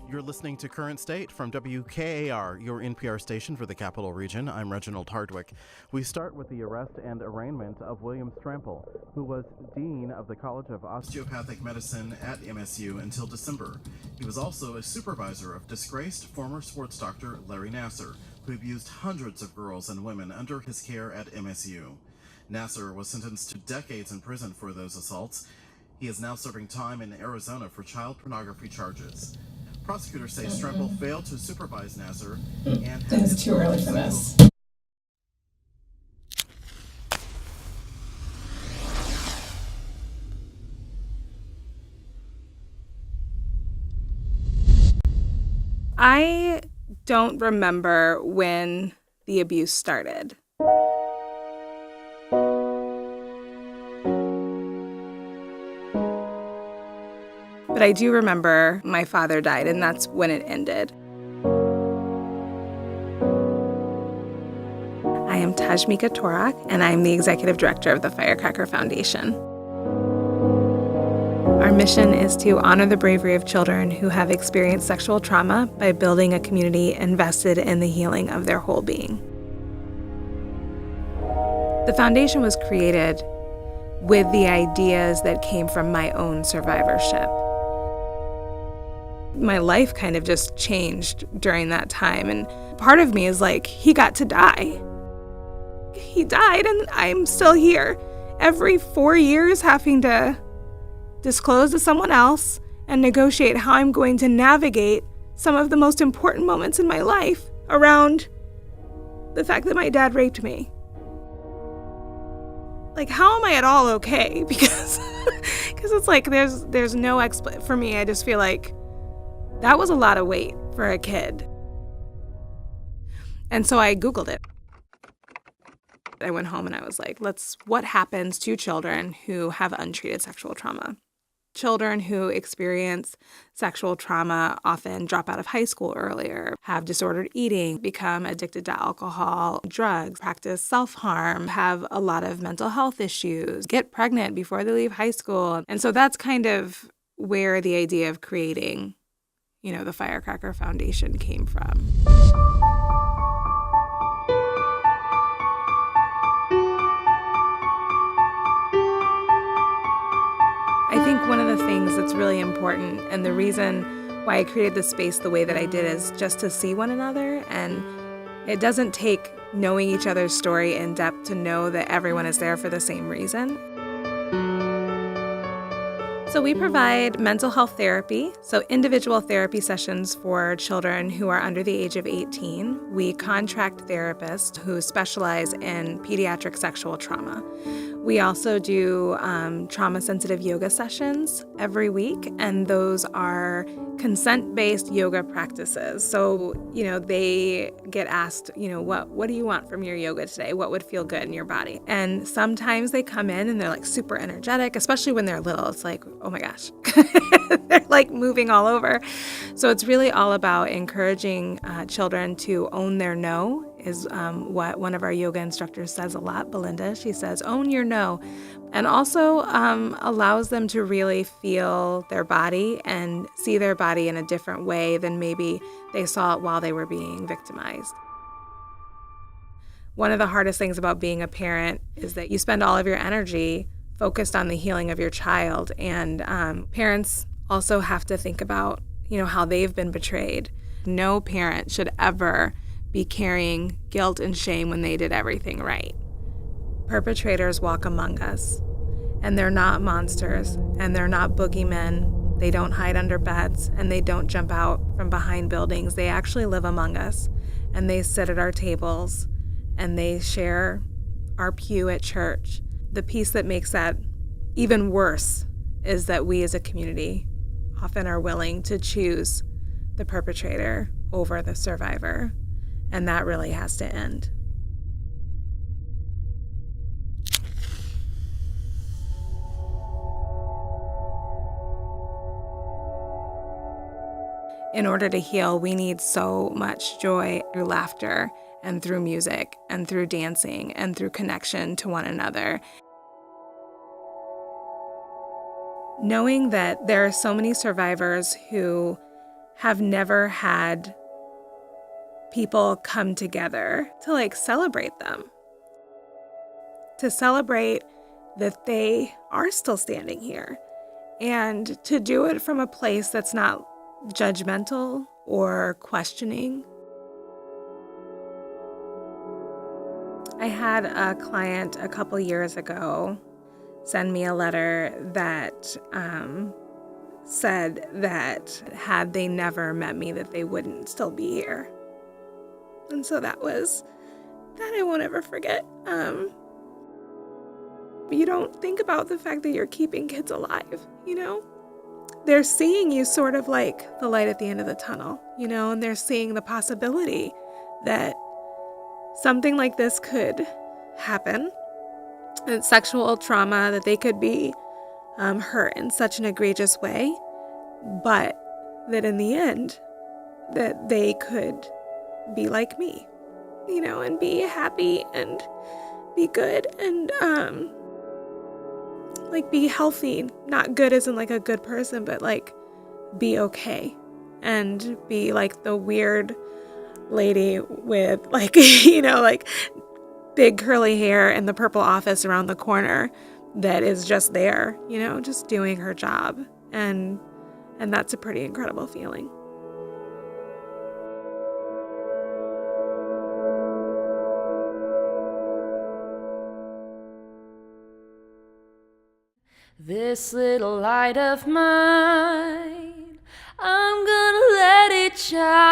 You're listening to Current State from WKAR, your NPR station for the Capital Region. I'm Reginald Hardwick. We start with the arrest and arraignment of William Strample, who was Dean of the College of Osteopathic Medicine at MSU until December. He was also a supervisor of disgraced former sports doctor Larry Nassar, who abused hundreds of girls and women under his care at MSU. Nassar was sentenced to decades in prison for those assaults. He is now serving time in Arizona for child pornography charges. Prosecutors say Strample failed to supervise Nassar and it's too early for this. I don't remember when the abuse started. But I do remember my father died, and that's when it ended. I am Tashmica Torok, and I'm the executive director of the Firecracker Foundation. Our mission is to honor the bravery of children who have experienced sexual trauma by building a community invested in the healing of their whole being. The foundation was created with the ideas that came from my own survivorship. My life kind of just changed during that time, and part of me is like, he got to die. He died, and I'm still here. Every 4 years having to disclose to someone else and negotiate how I'm going to navigate some of the most important moments in my life around the fact that my dad raped me. Like, how am I at all okay? Because it's like there's no for me. I just feel like that was a lot of weight for a kid. And so I Googled it. I went home and I was like, what happens to children who have untreated sexual trauma? Children who experience sexual trauma often drop out of high school earlier, have disordered eating, become addicted to alcohol, drugs, practice self-harm, have a lot of mental health issues, get pregnant before they leave high school. And so that's kind of where the idea of creating, the Firecracker Foundation came from. I think one of the things that's really important, and the reason why I created this space the way that I did, is just to see one another. And it doesn't take knowing each other's story in depth to know that everyone is there for the same reason. So we provide mental health therapy, so individual therapy sessions for children who are under the age of 18. We contract therapists who specialize in pediatric sexual trauma. We also do trauma-sensitive yoga sessions every week, and those are consent-based yoga practices. So, they get asked, what do you want from your yoga today? What would feel good in your body? And sometimes they come in and they're like super energetic, especially when they're little. It's like, oh my gosh, they're like moving all over. So it's really all about encouraging children to own their no, is what one of our yoga instructors says a lot, Belinda. She says, own your no, and also allows them to really feel their body and see their body in a different way than maybe they saw it while they were being victimized. One of the hardest things about being a parent is that you spend all of your energy focused on the healing of your child, and parents also have to think about, how they've been betrayed. No parent should ever be carrying guilt and shame when they did everything right. Perpetrators walk among us, and they're not monsters, and they're not boogeymen. They don't hide under beds, and they don't jump out from behind buildings. They actually live among us, and they sit at our tables, and they share our pew at church. The piece that makes that even worse is that we as a community often are willing to choose the perpetrator over the survivor. And that really has to end. In order to heal, we need so much joy through laughter and through music and through dancing and through connection to one another. Knowing that there are so many survivors who have never had people come together to like celebrate them, to celebrate that they are still standing here, and to do it from a place that's not judgmental or questioning. I had a client a couple years ago send me a letter that said that had they never met me, that they wouldn't still be here. And so that I won't ever forget. You don't think about the fact that you're keeping kids alive, you know? They're seeing you sort of like the light at the end of the tunnel, you know, and they're seeing the possibility that something like this could happen, and sexual trauma, that they could be hurt in such an egregious way, but that in the end, that they could be like me, you know, and be happy and be good and like be healthy. Not good as in like a good person, but like be okay and be like the weird lady with like, you know, like big curly hair in the purple office around the corner that is just there, you know, just doing her job. And that's a pretty incredible feeling. This little light of mine, I'm gonna let it shine.